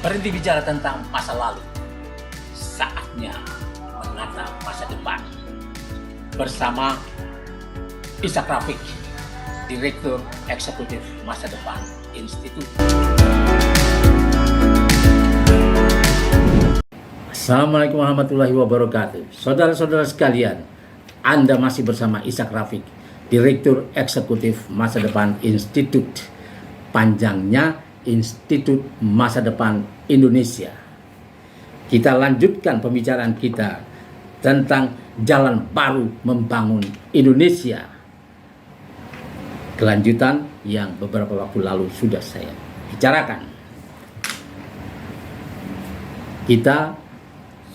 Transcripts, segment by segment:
Berhenti bicara tentang masa lalu. Saatnya menata masa depan. Bersama Ishak Rafiq, Direktur Eksekutif Masa Depan Institut. Assalamualaikum warahmatullahi wabarakatuh. Saudara-saudara sekalian, Anda masih bersama Ishak Rafiq, Direktur Eksekutif Masa Depan Institut. Panjangnya Institut Masa Depan Indonesia. Kita lanjutkan pembicaraan kita tentang jalan baru membangun Indonesia. Kelanjutan yang beberapa waktu lalu sudah saya bicarakan. Kita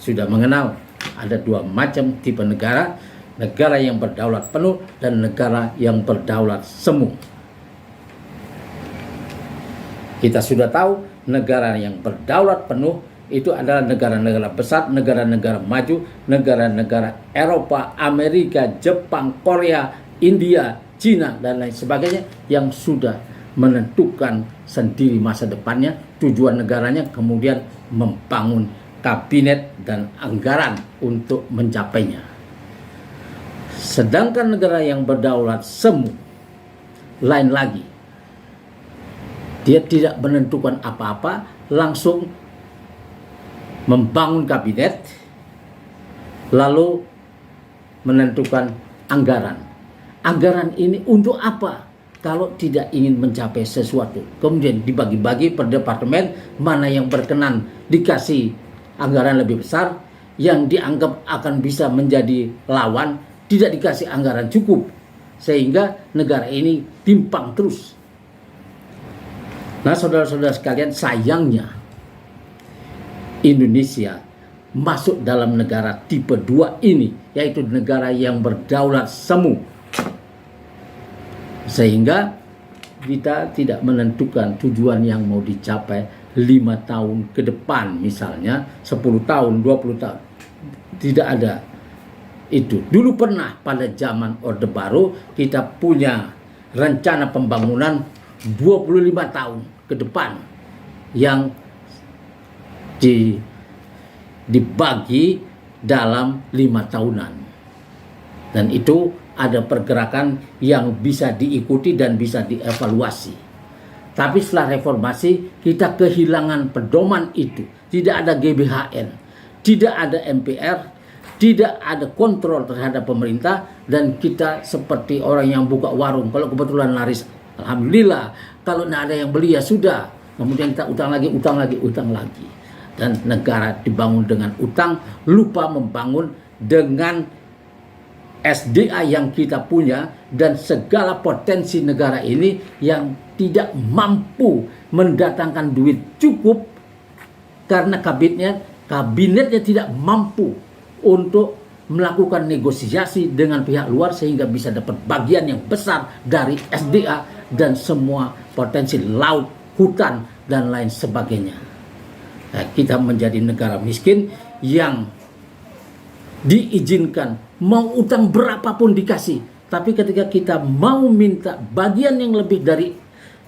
sudah mengenal ada dua macam tipe negara, negara yang berdaulat penuh dan negara yang berdaulat semu. Kita sudah tahu negara yang berdaulat penuh itu adalah negara-negara besar, negara-negara maju, negara-negara Eropa, Amerika, Jepang, Korea, India, Cina, dan lain sebagainya yang sudah menentukan sendiri masa depannya, tujuan negaranya, kemudian membangun kabinet dan anggaran untuk mencapainya. Sedangkan negara yang berdaulat semu, lain lagi. Dia tidak menentukan apa-apa, langsung membangun kabinet, lalu menentukan anggaran. Anggaran ini untuk apa? Kalau tidak ingin mencapai sesuatu. Kemudian dibagi-bagi per departemen, mana yang berkenan dikasih anggaran lebih besar, yang dianggap akan bisa menjadi lawan, tidak dikasih anggaran cukup. Sehingga negara ini timpang terus. Nah, saudara-saudara sekalian, sayangnya Indonesia masuk dalam negara tipe 2 ini, yaitu negara yang berdaulat semu. Sehingga kita tidak menentukan tujuan yang mau dicapai 5 tahun ke depan, misalnya 10 tahun, 20 tahun. Tidak ada itu. Dulu pernah pada zaman Orde Baru kita punya rencana pembangunan 25 tahun ke depan yang dibagi dalam 5 tahunan, dan itu ada pergerakan yang bisa diikuti dan bisa dievaluasi. Tapi setelah reformasi kita kehilangan pedoman itu. Tidak ada GBHN, tidak ada MPR, tidak ada kontrol terhadap pemerintah, dan kita seperti orang yang buka warung. Kalau kebetulan laris, alhamdulillah. Kalau tidak ada yang beli, ya sudah. Kemudian kita utang lagi, utang lagi, utang lagi. Dan negara dibangun dengan utang, lupa membangun dengan SDA yang kita punya dan segala potensi negara ini yang tidak mampu mendatangkan duit cukup karena kabinetnya tidak mampu untuk melakukan negosiasi dengan pihak luar sehingga bisa dapat bagian yang besar dari SDA dan semua potensi laut, hutan, dan lain sebagainya. Nah, kita menjadi negara miskin yang diizinkan mau utang berapapun dikasih, tapi ketika kita mau minta bagian yang lebih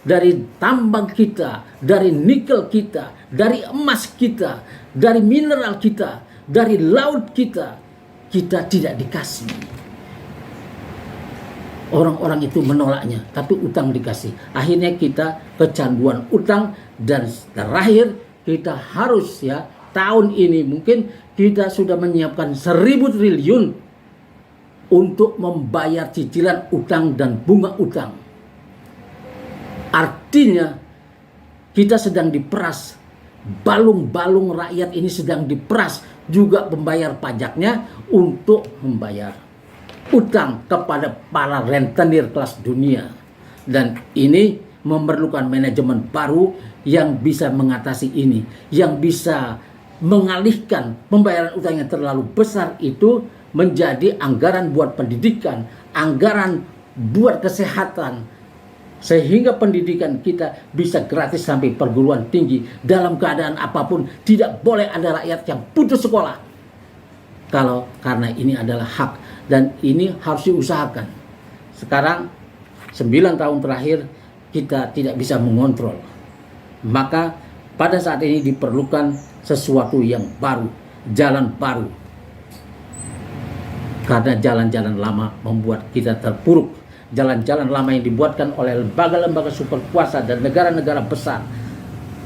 dari tambang kita, dari nikel kita, dari emas kita, dari mineral kita, dari laut kita, kita tidak dikasih. Orang-orang itu menolaknya, tapi utang dikasih. Akhirnya kita kecanduan utang, dan terakhir kita harus tahun ini mungkin kita sudah menyiapkan 1.000 triliun untuk membayar cicilan utang dan bunga utang. Artinya kita sedang diperas, balung-balung rakyat ini sedang diperas, juga pembayar pajaknya untuk membayar utang kepada para rentenir kelas dunia. Dan ini memerlukan manajemen baru yang bisa mengatasi ini, yang bisa mengalihkan pembayaran utang yang terlalu besar itu menjadi anggaran buat pendidikan, anggaran buat kesehatan, sehingga pendidikan kita bisa gratis sampai perguruan tinggi. Dalam keadaan apapun tidak boleh ada rakyat yang putus sekolah, karena ini adalah hak dan ini harus diusahakan. Sekarang 9 tahun terakhir kita tidak bisa mengontrol, maka Pada saat ini diperlukan sesuatu yang baru, jalan baru. Karena jalan-jalan lama membuat kita terpuruk. Jalan-jalan lama yang dibuatkan oleh lembaga-lembaga superkuasa dan negara-negara besar,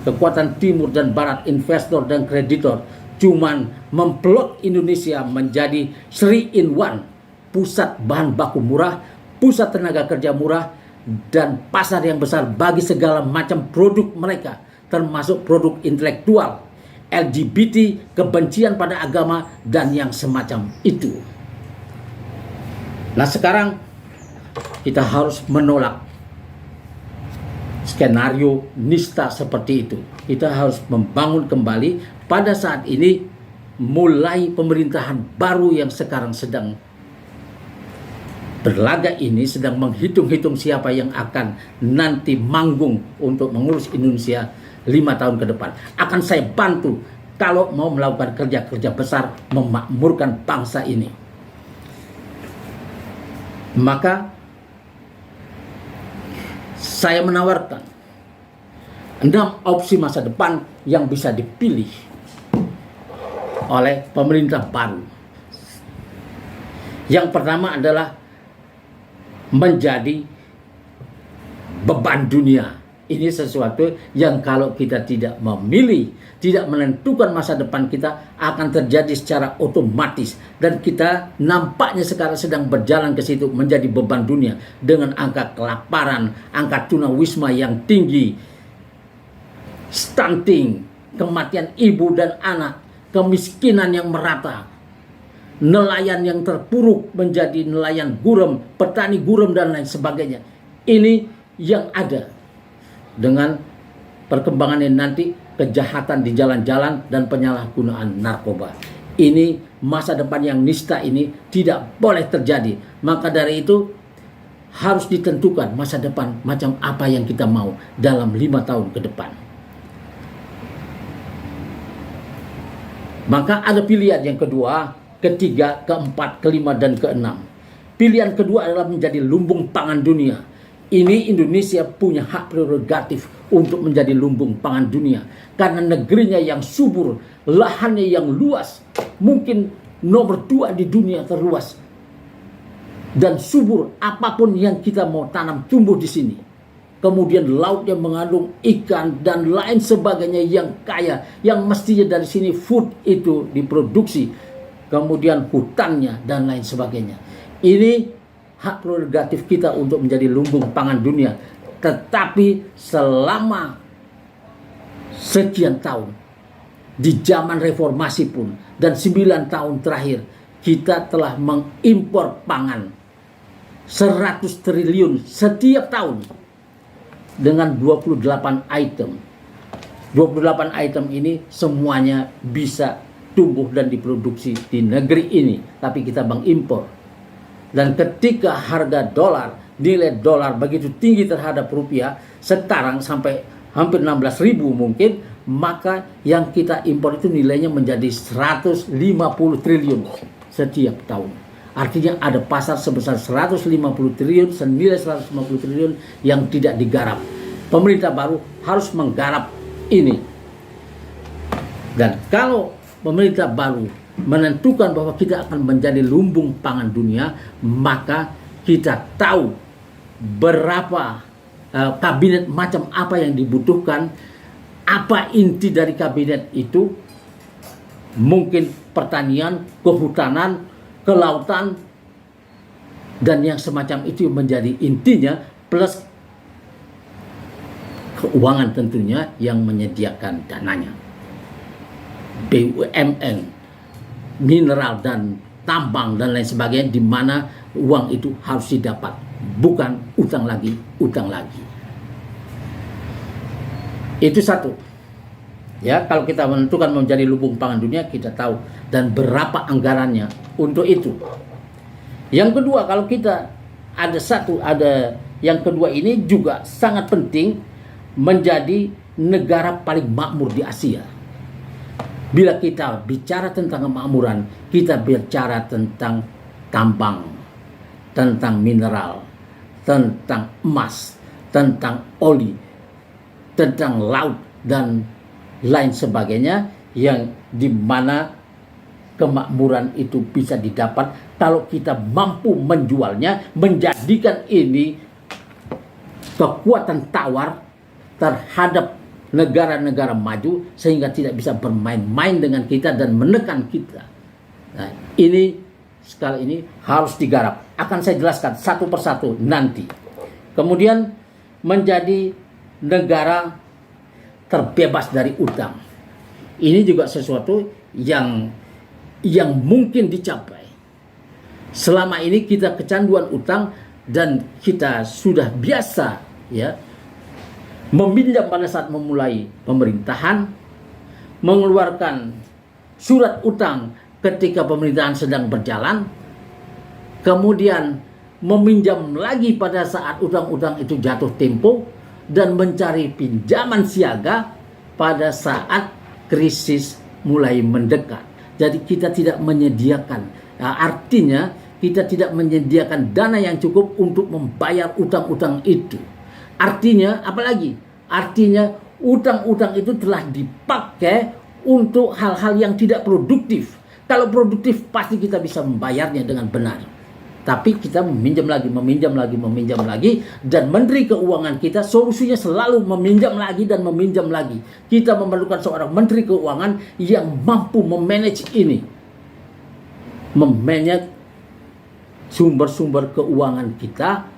kekuatan timur dan barat, investor dan kreditor, cuman memplot Indonesia menjadi 3-in-1, pusat bahan baku murah, pusat tenaga kerja murah, dan pasar yang besar bagi segala macam produk mereka, termasuk produk intelektual, LGBT, kebencian pada agama, dan yang semacam itu. Nah, sekarang kita harus menolak skenario nista seperti itu. Kita harus membangun kembali. Pada saat ini mulai pemerintahan baru yang sekarang sedang berlaga ini sedang menghitung-hitung siapa yang akan nanti manggung untuk mengurus Indonesia 5 tahun ke depan. Akan saya bantu kalau mau melakukan kerja-kerja besar memakmurkan bangsa ini. Maka saya menawarkan 6 opsi masa depan yang bisa dipilih oleh pemerintah baru. Yang pertama adalah menjadi beban dunia. Ini sesuatu yang kalau kita tidak memilih, tidak menentukan masa depan kita, akan terjadi secara otomatis. Dan kita nampaknya sekarang sedang berjalan ke situ, menjadi beban dunia dengan angka kelaparan, angka tunawisma yang tinggi, stunting, kematian ibu dan anak, kemiskinan yang merata, nelayan yang terpuruk menjadi nelayan gurem, petani gurem dan lain sebagainya. Ini yang ada dengan perkembangan ini nanti, kejahatan di jalan-jalan dan penyalahgunaan narkoba. Ini masa depan yang nista ini tidak boleh terjadi. Maka dari itu harus ditentukan masa depan macam apa yang kita mau dalam 5 tahun ke depan. Maka ada pilihan yang kedua, ketiga, keempat, kelima, dan keenam. Pilihan kedua adalah menjadi lumbung pangan dunia. Ini Indonesia punya hak prerogatif untuk menjadi lumbung pangan dunia. Karena negerinya yang subur, lahannya yang luas, mungkin nomor 2 di dunia terluas. Dan subur, apapun yang kita mau tanam tumbuh di sini. Kemudian laut yang mengandung ikan dan lain sebagainya yang kaya, yang mestinya dari sini food itu diproduksi. Kemudian hutannya dan lain sebagainya. Ini hak prerogatif kita untuk menjadi lumbung pangan dunia. Tetapi selama sekian tahun, di zaman reformasi pun, dan 9 tahun terakhir, kita telah mengimpor pangan 100 triliun setiap tahun dengan 28 item. 28 item ini semuanya bisa tumbuh dan diproduksi di negeri ini, tapi kita mengimpor. Dan ketika harga dolar, nilai dolar begitu tinggi terhadap rupiah, sekarang sampai hampir 16.000 mungkin, maka yang kita impor itu nilainya menjadi 150 triliun setiap tahun. Artinya ada pasar sebesar 150 triliun, senilai 150 triliun yang tidak digarap. Pemerintah baru harus menggarap ini. Dan kalau pemerintah baru menentukan bahwa kita akan menjadi lumbung pangan dunia, maka kita tahu berapa kabinet macam apa yang dibutuhkan, apa inti dari kabinet itu, mungkin pertanian, kehutanan, kelautan, dan yang semacam itu menjadi intinya, plus keuangan tentunya yang menyediakan dananya. BUMN, mineral dan tambang dan lain sebagainya, di mana uang itu harus didapat, bukan utang lagi, utang lagi. Itu satu. Ya, kalau kita menentukan menjadi lumbung pangan dunia, kita tahu dan berapa anggarannya untuk itu. Yang kedua, kalau kita ada yang kedua ini juga sangat penting, menjadi negara paling makmur di Asia. Bila kita bicara tentang kemakmuran, kita bicara tentang tambang, tentang mineral, tentang emas, tentang oli, tentang laut dan lain sebagainya, yang dimana kemakmuran itu bisa didapat kalau kita mampu menjualnya, menjadikan ini kekuatan tawar terhadap negara-negara maju, sehingga tidak bisa bermain-main dengan kita dan menekan kita. Nah, ini sekali ini harus digarap. Akan saya jelaskan satu persatu nanti. Kemudian menjadi negara terbebas dari utang. Ini juga sesuatu yang mungkin dicapai. Selama ini kita kecanduan utang dan kita sudah biasa ya meminjam pada saat memulai pemerintahan, mengeluarkan surat utang ketika pemerintahan sedang berjalan, kemudian meminjam lagi pada saat utang-utang itu jatuh tempo, dan mencari pinjaman siaga pada saat krisis mulai mendekat. Jadi kita tidak menyediakan, artinya kita tidak menyediakan dana yang cukup untuk membayar utang-utang itu. Artinya apalagi? Artinya utang-utang itu telah dipakai untuk hal-hal yang tidak produktif. Kalau produktif pasti kita bisa membayarnya dengan benar. Tapi kita meminjam lagi, dan Menteri Keuangan kita solusinya selalu meminjam lagi dan meminjam lagi. Kita memerlukan seorang Menteri Keuangan yang mampu memanage ini, memanage sumber-sumber keuangan kita,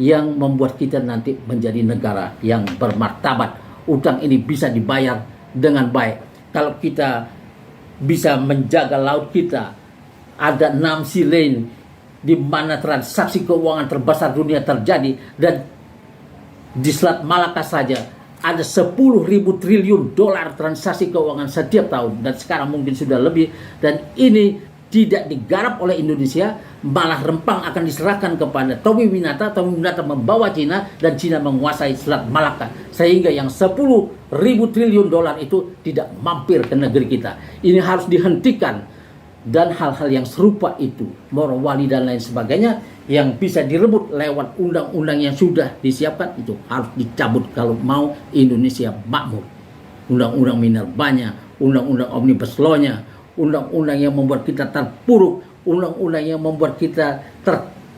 yang membuat kita nanti menjadi negara yang bermartabat. Utang ini bisa dibayar dengan baik. Kalau kita bisa menjaga laut kita, ada 6 sea lane di mana transaksi keuangan terbesar dunia terjadi, dan di Selat Malaka saja ada 10.000 triliun dolar transaksi keuangan setiap tahun, dan sekarang mungkin sudah lebih, dan ini tidak digarap oleh Indonesia, malah Rempang akan diserahkan kepada Tommy Winata. Tommy Winata membawa Cina, dan Cina menguasai Selat Malaka, sehingga yang 10.000 triliun dolar itu tidak mampir ke negeri kita. Ini harus dihentikan, dan hal-hal yang serupa itu, morowali dan lain sebagainya, yang bisa direbut lewat undang-undang yang sudah disiapkan, itu harus dicabut kalau mau Indonesia makmur. Undang-undang minerbanya, undang-undang omnibus law-nya, undang-undang yang membuat kita terpuruk, undang-undang yang membuat kita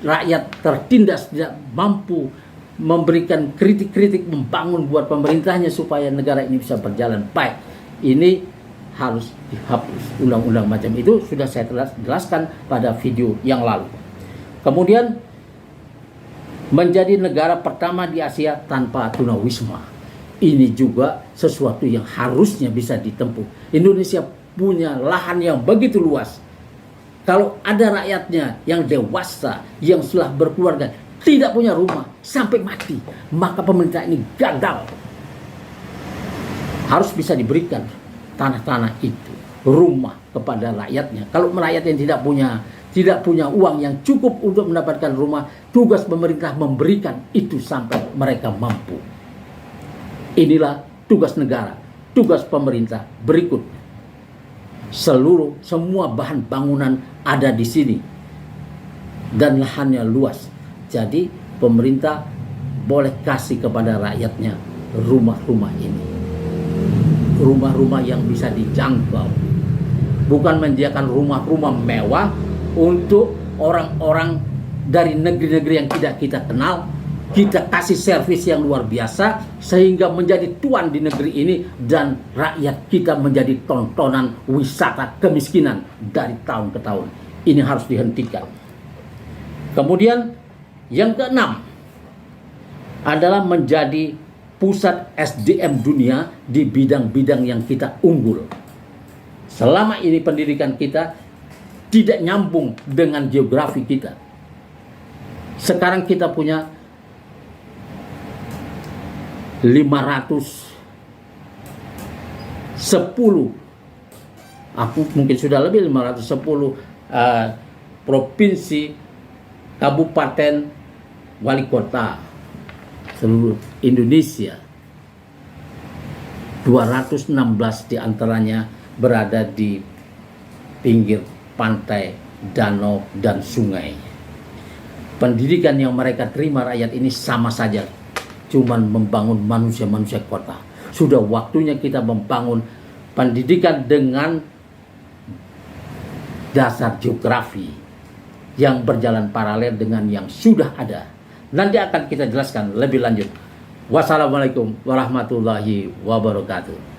rakyat tertindas, tidak mampu memberikan kritik-kritik membangun buat pemerintahnya supaya negara ini bisa berjalan baik. Ini harus dihapus. Undang-undang macam itu sudah saya jelaskan pada video yang lalu. Kemudian menjadi negara pertama di Asia tanpa tunawisma. Ini juga sesuatu yang harusnya bisa ditempuh. Indonesia punya lahan yang begitu luas. Kalau ada rakyatnya yang dewasa, yang sudah berkeluarga, tidak punya rumah sampai mati, maka pemerintah ini gagal. Harus bisa diberikan tanah-tanah itu, rumah kepada rakyatnya. Kalau rakyat yang tidak punya uang yang cukup untuk mendapatkan rumah, tugas pemerintah memberikan itu sampai mereka mampu. Inilah tugas negara, tugas pemerintah. Berikut, semua bahan bangunan ada di sini dan lahannya luas. Jadi pemerintah boleh kasih kepada rakyatnya rumah-rumah ini, rumah-rumah yang bisa dijangkau, bukan menyediakan rumah-rumah mewah untuk orang-orang dari negeri-negeri yang tidak kita kenal. Kita kasih servis yang luar biasa sehingga menjadi tuan di negeri ini, dan rakyat kita menjadi tontonan wisata kemiskinan dari tahun ke tahun. Ini harus dihentikan. Kemudian yang keenam adalah menjadi pusat SDM dunia di bidang-bidang yang kita unggul. Selama ini pendidikan kita tidak nyambung dengan geografi kita. Sekarang kita punya 510, aku mungkin sudah lebih 510 provinsi, kabupaten, wali kota seluruh Indonesia. 216 diantaranya berada di pinggir pantai, danau, dan sungai. Pendidikan yang mereka terima rakyat ini sama saja, cuman membangun manusia-manusia kota. Sudah waktunya kita membangun pendidikan dengan dasar geografi yang berjalan paralel dengan yang sudah ada. Nanti akan kita jelaskan lebih lanjut. Wassalamualaikum warahmatullahi wabarakatuh.